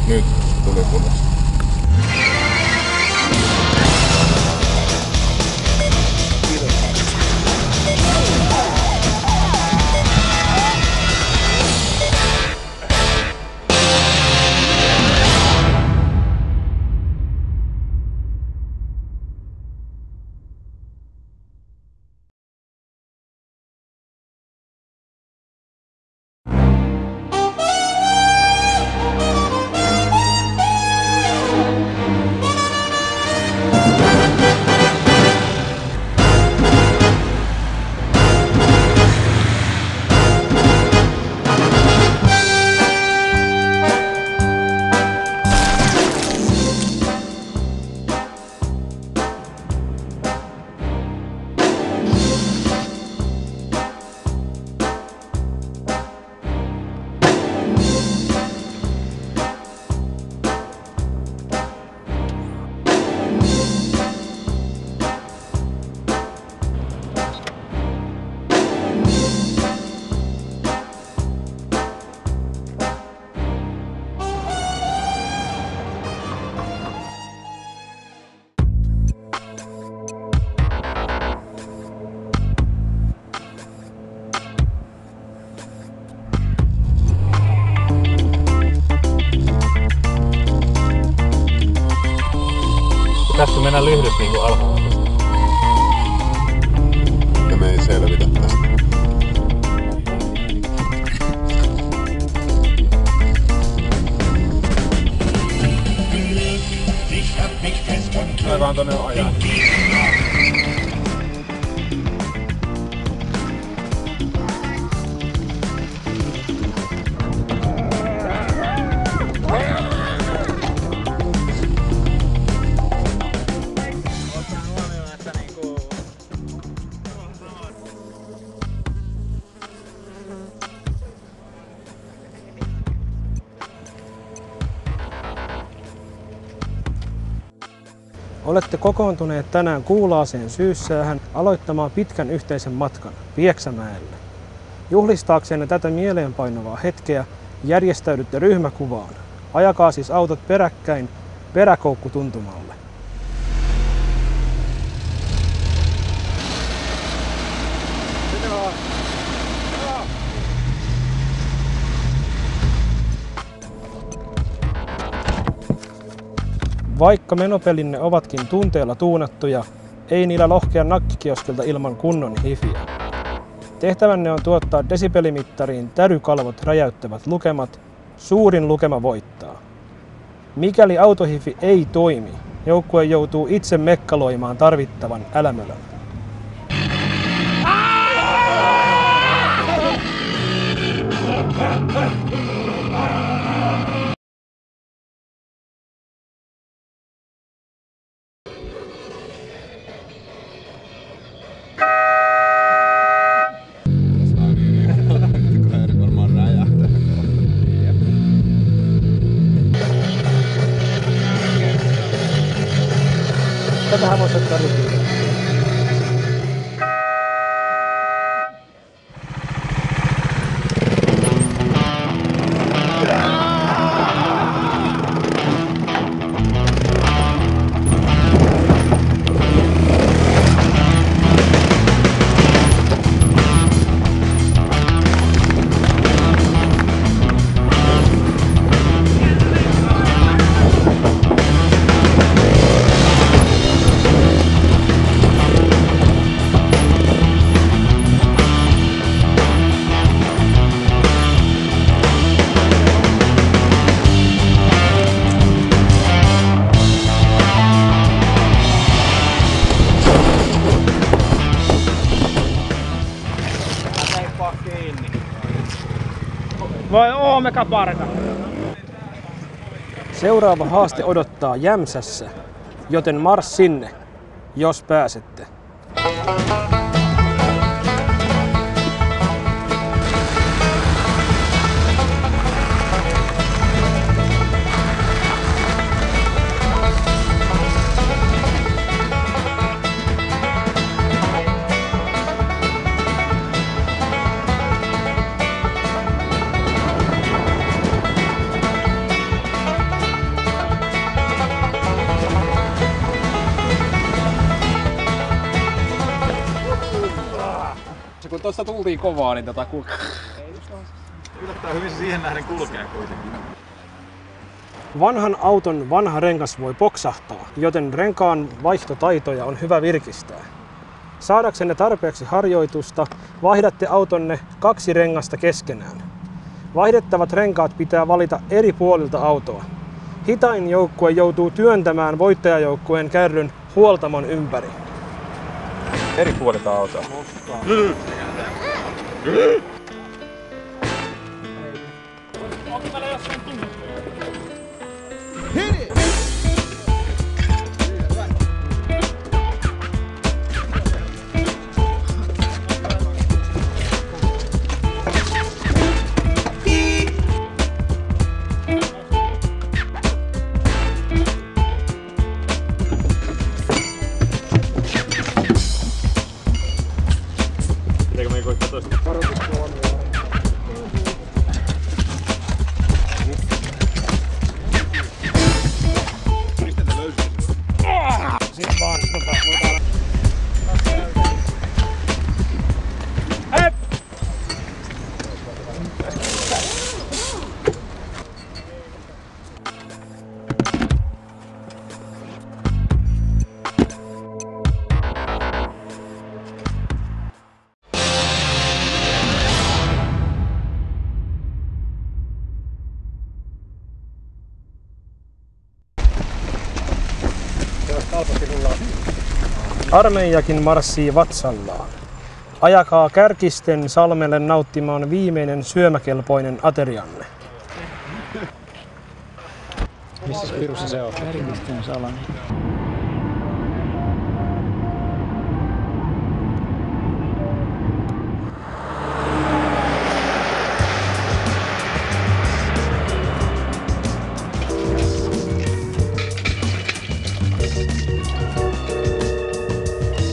Nyt tuli punaista. Tässä mennään lyhdys niinku alhaalla. Ja me ei selvitä tästä. Aivan tonne ajaa. Olette kokoontuneet tänään Kuulaaseen Syyssäähän aloittamaan pitkän yhteisen matkan Pieksämäelle. Juhlistaaksenne tätä mieleenpainuvaa hetkeä järjestäydytte ryhmäkuvaan. Ajakaa siis autot peräkkäin peräkoukkutuntumalle. Vaikka menopelinne ovatkin tunteella tuunattuja, ei niillä lohkea nakkikioskilta ilman kunnon hifiä. Tehtävänne on tuottaa desibelimittariin tärykalvot räjäyttävät lukemat, suurin lukema voittaa. Mikäli autohifi ei toimi, joukkue joutuu itse mekkaloimaan tarvittavan älämölön. Tätähän voisi ottaa ryhmään. Vai oome kapareta? Seuraava haaste odottaa Jämsässä, joten mars sinne, jos pääsette. tuossa tultiin kovaa, niin Yllättää hyvin se siihen nähden kulkee kuitenkin. Vanhan auton vanha rengas voi poksahtaa, joten renkaan vaihtotaitoja on hyvä virkistää. Saadaksenne tarpeeksi harjoitusta, vaihdatte autonne 2 rengasta keskenään. Vaihdettavat renkaat pitää valita eri puolilta autoa. Hitain joukkue joutuu työntämään voittajajoukkueen kärryn huoltamon ympäri. Eri puolilta autoa. Pitääkö me koittaa toista? Sitten vaan Armeijakin marssii vatsallaan. Ajakaa Kärkisten salmelle nauttimaan viimeinen syömäkelpoinen aterianne. Missä pirussa se on? Kärkisten salmi.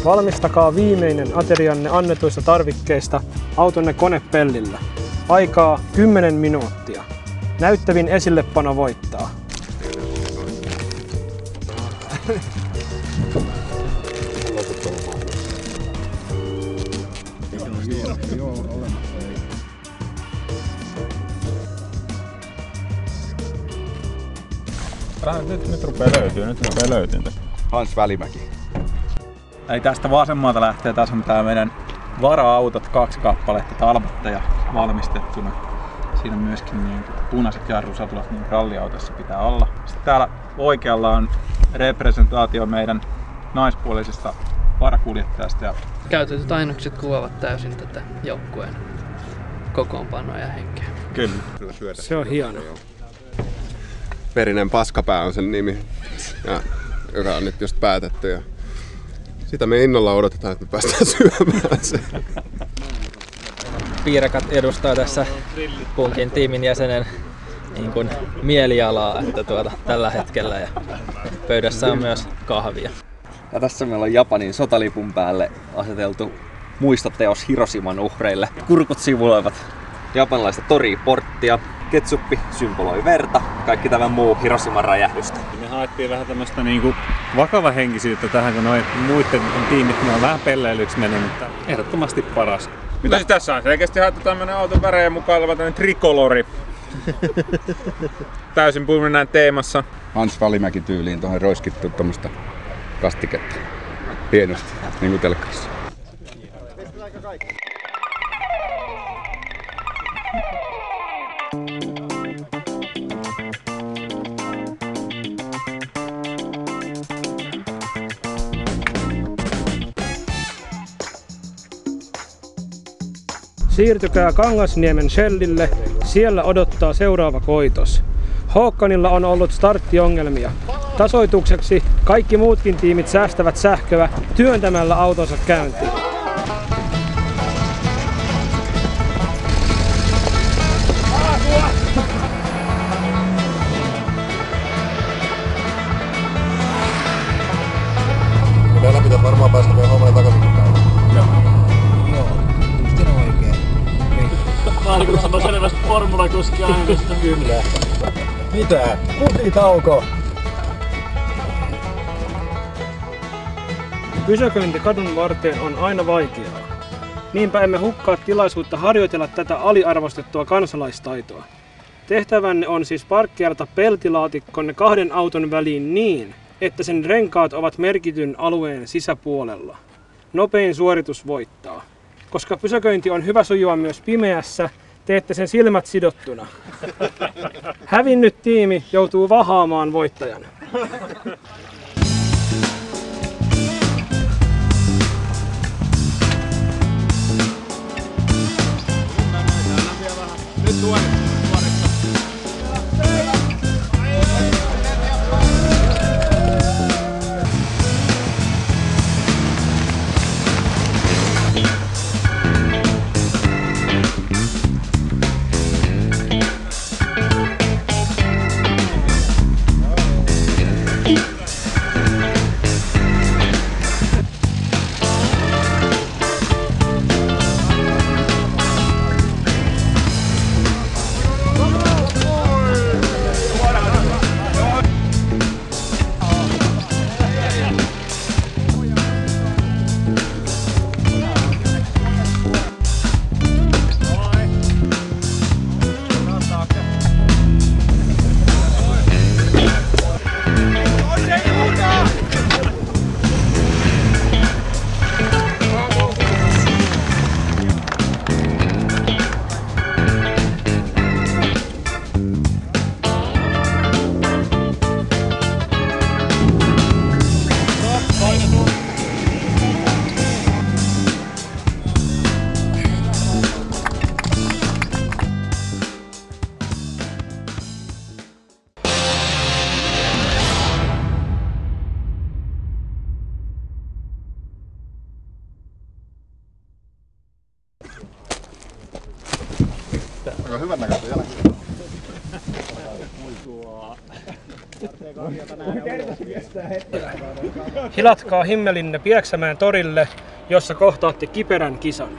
Valmistakaa viimeinen aterianne annetuista tarvikkeista autonne konepellillä. Aikaa 10 minuuttia. Näyttävin esillepano voittaa. Nyt rupeaa löytyy. Hans Välimäki. Eli tästä vasemmalta lähtee, tässä on tää meidän vara-autot, 2 kappaletta talbotteja valmistettuna. Siinä on myöskin niin punaiset jarrusatulat, niin ralliautossa pitää olla. Sitten täällä oikealla on representaatio meidän naispuolisesta varakuljettajasta. Ja Käytetyt ainokset kuvaavat täysin tätä joukkueen kokoonpanoa ja henkeä. kyllä. Se on hieno. Verinen paskapää on sen nimi, ja, joka on nyt just päätetty. Ja sitä me innolla odotetaan, että me päästään syömään se. Piirakat edustaa tässä kunkin tiimin jäsenen niin kuin mielialaa että tällä hetkellä ja pöydässä on myös kahvia. Ja tässä meillä on Japanin sotalipun päälle aseteltu muistoteos Hiroshiman uhreille. Kurkut sivuloivat japanilaista toriporttia, ketsuppi symboloi verta, kaikki tämän muu Hiroshiman räjähdystä. Me haettiin vähän tämmöstä niinku vakavahenkisyyttä tähän, kun noin muiden tiimit ne on vähän pelleilyksi mennyt, mutta ehdottomasti paras. Mitä siis tässä on? Selkeästi haettu tämmönen auton värejä mukaan oleva tämmönen trikolori. Täysin puhumme näin teemassa. Hans Välimäki tyyliin tuohon roiskittu tommoista kastiketta. Hienosti, niin kuin telkkarissa. Siirtykää Kangasniemen Shellille, siellä odottaa seuraava koitos. Håkanilla on ollut starttiongelmia. Tasoitukseksi kaikki muutkin tiimit säästävät sähköä työntämällä autonsa käyntiin. Meillä pitää varmaan päästä vielä huomenna takaisin päivänä. Markus on selvästi formulakuski aineesta. Kyllä. Mitä? Putitauko! Pysäköinti kadun varteen on aina vaikeaa. Niinpä emme hukkaa tilaisuutta harjoitella tätä aliarvostettua kansalaistaitoa. Tehtävänne on siis parkkeerata peltilaatikkonne 2 auton väliin niin, että sen renkaat ovat merkityn alueen sisäpuolella. Nopein suoritus voittaa. Koska pysäköinti on hyvä sujua myös pimeässä, teette sen silmät sidottuna. Hävinnyt tiimi joutuu vahaamaan voittajan. Hilatkaa himmelinne Pieksämäen torille, jossa kohtaatte kiperän kisan.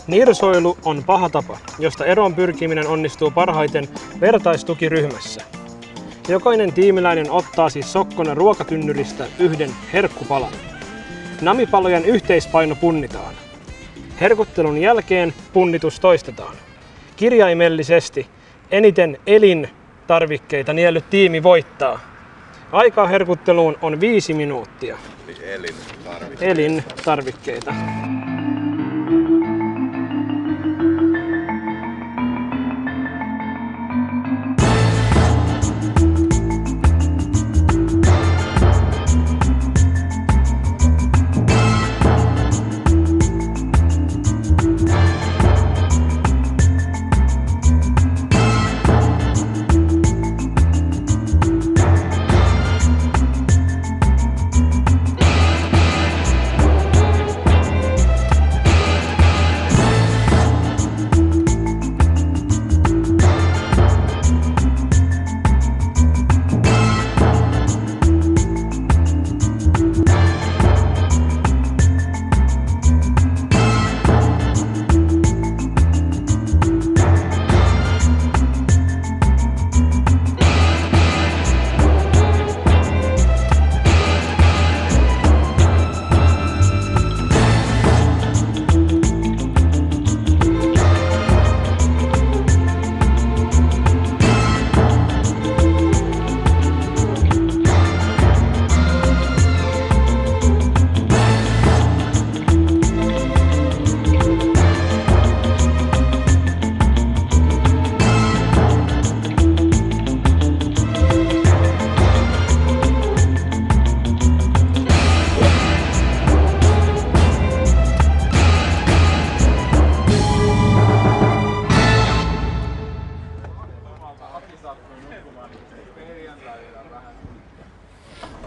Nirsoilu on paha tapa, josta eroon pyrkiminen onnistuu parhaiten vertaistukiryhmässä. Jokainen tiimiläinen ottaa siis sokkona ruokatynnyrissä 1 herkkupalan. Namipalojen yhteispaino punnitaan. Herkuttelun jälkeen punnitus toistetaan. Kirjaimellisesti eniten elintarvikkeita niellyt tiimi voittaa. Aikaa herkutteluun on 5 minuuttia. Elintarvikkeita.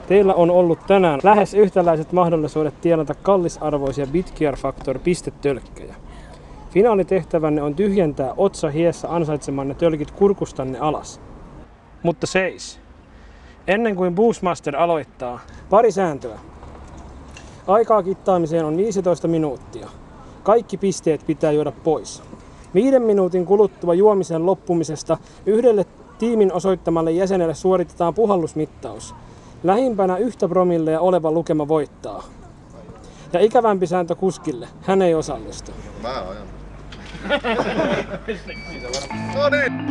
Teillä on ollut tänään lähes yhtäläiset mahdollisuudet tienata kallisarvoisia Bitgear Factor-pistetölkkejä. Finaalitehtävänne on tyhjentää otsa hiessä ansaitsemanne tölkit kurkustanne alas. Mutta seis. Ennen kuin Boostmaster aloittaa, pari sääntöä. Aikaa kittaamiseen on 15 minuuttia. Kaikki pisteet pitää juoda pois. 5 minuutin kuluttua juomisen loppumisesta yhdelle tiimin osoittamalle jäsenelle suoritetaan puhallusmittaus. Lähimpänä 1 promillea oleva lukema voittaa. Ja ikävämpi sääntö kuskille, hän ei osallistu. Mä ajan. No niin!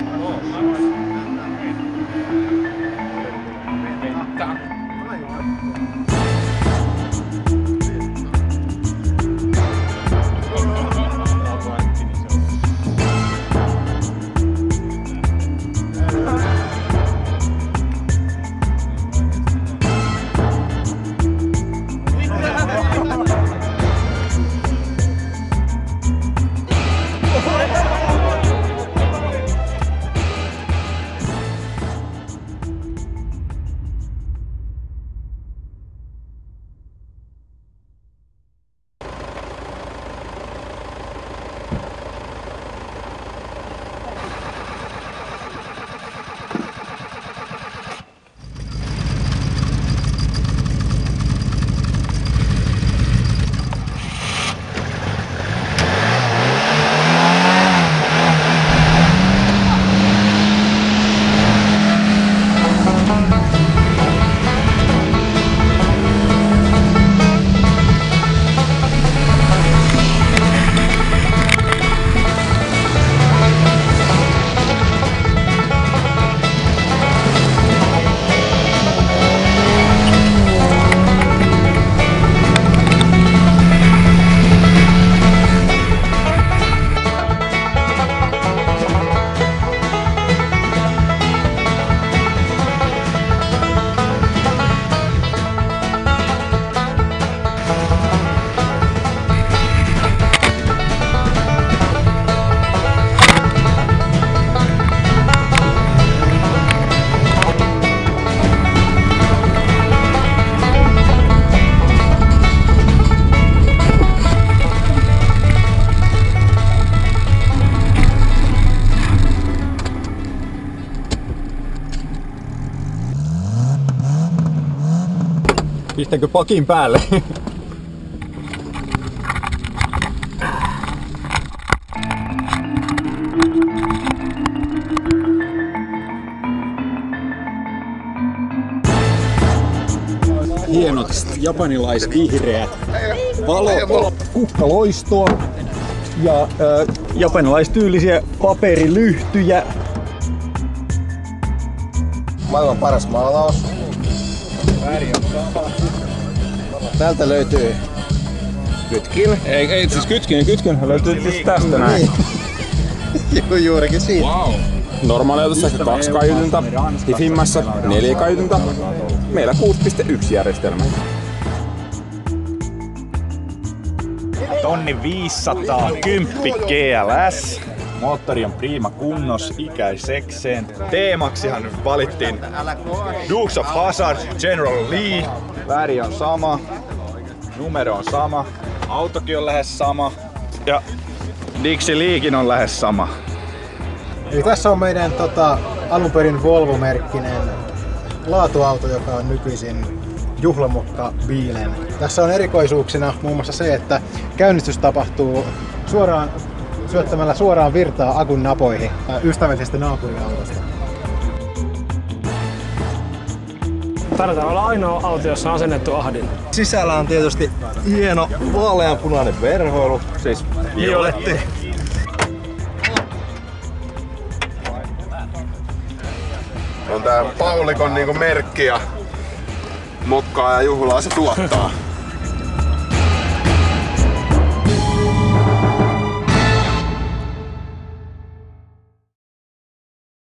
Pistänkö pakin päälle? Hienot japanilaisvihreät valo kukkaloistoa ja japanilaistyylisiä paperilyhtyjä. Maailman paras maalaus. Täältä löytyy kytkin. Ei siis kytkin löytyy siis tästä näin. Joo, juurikin siitä. Wow. Normaaliautossa 2 kaiutinta, hifimmässä 4 kaiutinta. Meillä 6.1 järjestelmä. 1500 GLS. Moottori on prima kunnos ikäisekseen. Teemaksihan nyt valittiin Dukes of Hazzard General Lee. Väri on sama, numero on sama, autokin on lähes sama ja Dixie Leekin on lähes sama. Eli tässä on meidän alunperin Volvo-merkkinen laatuauto, joka on nykyisin juhlamokka Bielen. Tässä on erikoisuuksina muun muassa se, että käynnistys tapahtuu syöttämällä suoraan virtaa akun napoihin ystävällisestä naapuriautosta. Taitaa olla ainoa auto, jossa on asennettu ahdin. Sisällä on tietysti hieno vaaleanpunainen verhoilu, siis violetti. On tää Paulikon niinku merkki ja mokkaa ja juhlaa se tuottaa.